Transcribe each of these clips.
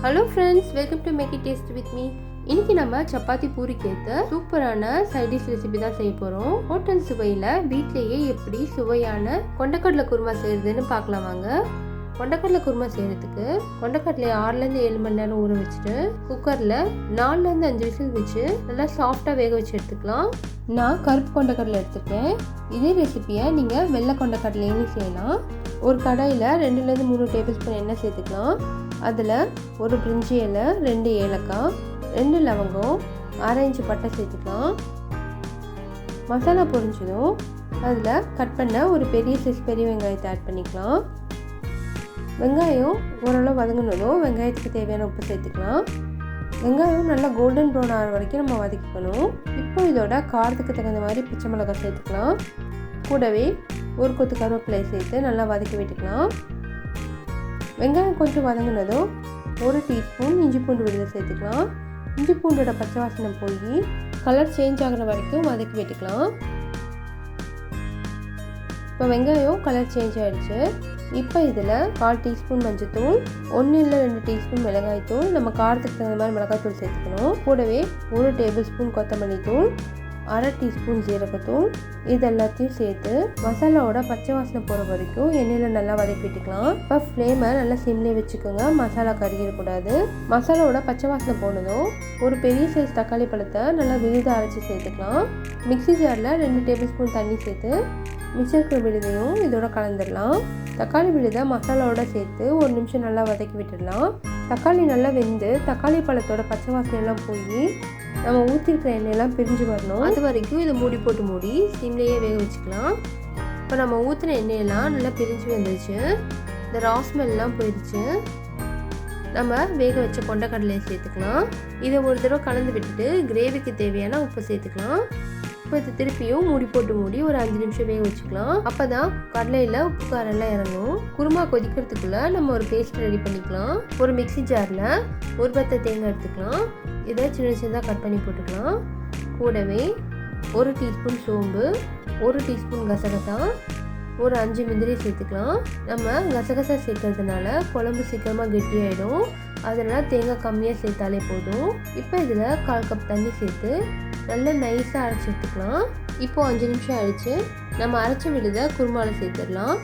Hello friends, welcome to Make It Taste with me. இன்னைக்கு நம்ம சப்பாத்தி பூரிக்கு ஏத்த சூப்பரான சைட் டிஷ் ரெசிபி தான் செய்ய போறோம். ஹோட்டல் சுவையில வீட்லயே எப்படி சுவையான கொண்டக்கடலை குருமா செய்யறதுன்னு பார்க்கலாம் வாங்க. கொண்டக்கடலை குருமா செய்யறதுக்கு கொண்டக்கடலை 6 ல இருந்து 7 மணி நேரம் ஊற வச்சுட்டு குக்கர்ல 4 ல இருந்து 5 விசில் வச்சு நல்லா சாஃப்ட்டா வேக வச்சு எடுத்துக்கலாம். நான் கருப்பு கொண்டக்கடலை எடுத்துருக்கேன். இதே ரெசிபியை நீங்க வெள்ளை கொண்டக்கடலையும் செய்யலாம். ஒரு கடாயில் 2 ல இருந்து 3 டேபிள் ஸ்பூன் எண்ணெய் சேர்த்துக்கலாம். அதில் ஒரு பிரிஞ்சி இலை, 2 ஏலக்காய், 2 லவங்கம், 1/2 இன்ச்சு பட்டை சேர்த்துக்கலாம். மசாலா பொரிஞ்சதும் அதில் கட் பண்ண ஒரு பெரிய சைஸ் பெரிய வெங்காயத்தை ஆட் பண்ணிக்கலாம். வெங்காயம் ஓரளவு வதங்கினதும் வெங்காயத்துக்கு தேவையான உப்பு சேர்த்துக்கலாம். வெங்காயம் நல்லா கோல்டன் ப்ரௌன் ஆகிற வரைக்கும் நம்ம வதக்கிக்கணும். இப்போ இதோட காரத்துக்கு தகுந்த மாதிரி பச்சை மிளகாய் சேர்த்துக்கலாம். கூடவே ஒரு கொத்து கருவேப்பிலை சேர்த்து நல்லா வதக்கி விட்டுக்கலாம். வெங்காயம் கொஞ்சம் வதங்கினதும் 1 டீஸ்பூன் இஞ்சி பூண்டு விழுதை சேர்த்துக்கலாம். இஞ்சி பூண்டோட பச்சை வாசனை போய் கலர் சேஞ்ச் ஆகிற வரைக்கும் வதக்கி விட்டுக்கலாம். இப்போ வெங்காயம் கலர் சேஞ்ச் ஆகிடுச்சு. இப்போ இதில் 1/4 டீஸ்பூன் மஞ்சள்தூள், 1 இல்லை 2 டீஸ்பூன் மிளகாய்த்தூள், நம்ம காரத்துக்கு தகுந்த மாதிரி மிளகாய்த்தூள் சேர்த்துக்கணும். கூடவே 1 டேபிள் ஸ்பூன் கொத்தமல்லி தூள், 1/2 டீஸ்பூன் ஜீரகத்தூள், இது எல்லாத்தையும் சேர்த்து மசாலாவோட பச்சை வாசனை போகிற வரைக்கும் எண்ணெயில் நல்லா வதக்கி விட்டுக்கலாம். இப்போ ஃப்ளேமை நல்லா சிம்லேயே வச்சுக்கோங்க, மசாலா கருகிடக்கூடாது. மசாலாவோட பச்சை வாசனை போனதும் ஒரு பெரிய சைஸ் தக்காளி பழத்தை நல்லா விழுத அரைச்சி சேர்த்துக்கலாம். மிக்ஸி ஜாரில் 2 டேபிள் ஸ்பூன் தண்ணி சேர்த்து மிச்சருக்கு விழுதையும் இதோட கலந்துடலாம். தக்காளி விழுதை மசாலாவோட சேர்த்து 1 நிமிஷம் நல்லா வதக்கி விட்டுடலாம். தக்காளி நல்லா வெந்து தக்காளி பழத்தோட பச்சை வாசனையெல்லாம் போய் நம்ம ஊற்றிருக்கிற எண்ணெயெல்லாம் பிரிஞ்சு வரணும். அது வரைக்கும் இதை மூடி சிம்லேயே வேக வச்சுக்கலாம். இப்போ நம்ம ஊற்றின எண்ணெயெல்லாம் நல்லா பிரிஞ்சு வந்துருச்சு. இந்த ரா ஸ்மெல்லாம் போயிடுச்சு. நம்ம வேக வச்ச கொண்டக்கடலையை சேர்த்துக்கலாம். இதை ஒரு தடவை கலந்து விட்டுட்டு கிரேவிக்கு தேவையான உப்பு சேர்த்துக்கலாம். இப்போ இது திருப்பியும் மூடி ஒரு 5 நிமிஷம் வேக வச்சுக்கலாம். அப்போ தான் கடலையில் உப்பு காரெல்லாம் இறங்கும். குருமா கொதிக்கிறதுக்குள்ளே நம்ம ஒரு பேஸ்ட் ரெடி பண்ணிக்கலாம். ஒரு மிக்ஸி ஜாரில் ஒரு பத்தை தேங்காய் எடுத்துக்கலாம். இதை சின்னதாக கட் பண்ணி போட்டுக்கலாம். கூடவே 1 டீஸ்பூன் சோம்பு, 1 டீஸ்பூன் கசகசா, ஒரு 5 முந்திரி சேர்த்துக்கலாம். நம்ம கசகசா சேர்க்கறதுனால குழம்பு சீக்கிரமாக கெட்டியாயிடும். அதனால் தேங்காய் கம்மியாக சேர்த்தாலே போதும். இப்போ இதில் 1/4 கப் தண்ணி சேர்த்து நல்லா நைஸாக அரைச்சி எடுத்துக்கலாம். இப்போ 5 நிமிஷம் ஆயிடுச்சு. நம்ம அரைச்சி விழுத குருமாவில் சேர்த்துடலாம்.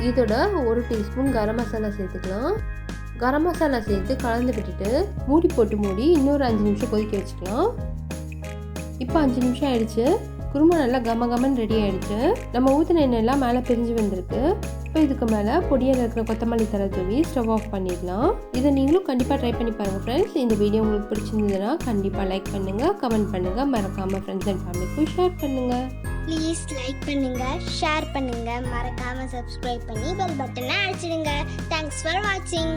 இதோட 1 டீஸ்பூன் கரம் மசாலா சேர்த்துக்கலாம். கரம் மசாலா சேர்த்து கலந்து விட்டுட்டு மூடி இன்னொரு 5 நிமிஷம் கொதிக்க வச்சுக்கலாம். இப்போ 5 நிமிஷம் ஆயிடுச்சு. குருமா நல்லா கமன்னு ரெடி ஆகிடுச்சு. நம்ம ஊற்றின எண்ணெயெல்லாம் மேலே பிரிஞ்சு வந்திருக்கு. இப்போ இதுக்கு மேலே பொடியாக இருக்கிற கொத்தமல்லி தழை தூவி ஸ்டவ் ஆஃப் பண்ணிடலாம். இதை நீங்களும் கண்டிப்பாக ட்ரை பண்ணி பாருங்கள் ஃப்ரெண்ட்ஸ். இந்த வீடியோ உங்களுக்கு பிடிச்சிருந்ததுன்னா கண்டிப்பாக லைக் பண்ணுங்கள், கமெண்ட் பண்ணுங்கள், மறக்காமல் ஃப்ரெண்ட்ஸ் அண்ட் ஃபேமிலிக்கும் ஷேர் பண்ணுங்கள். ப்ளீஸ் லைக் பண்ணுங்கள், ஷேர் பண்ணுங்கள், மறக்காமல் சப்ஸ்கிரைப் பண்ணி பெல் பட்டனை அடிச்சிடுங்க. தேங்க்ஸ் ஃபார் வாட்சிங்.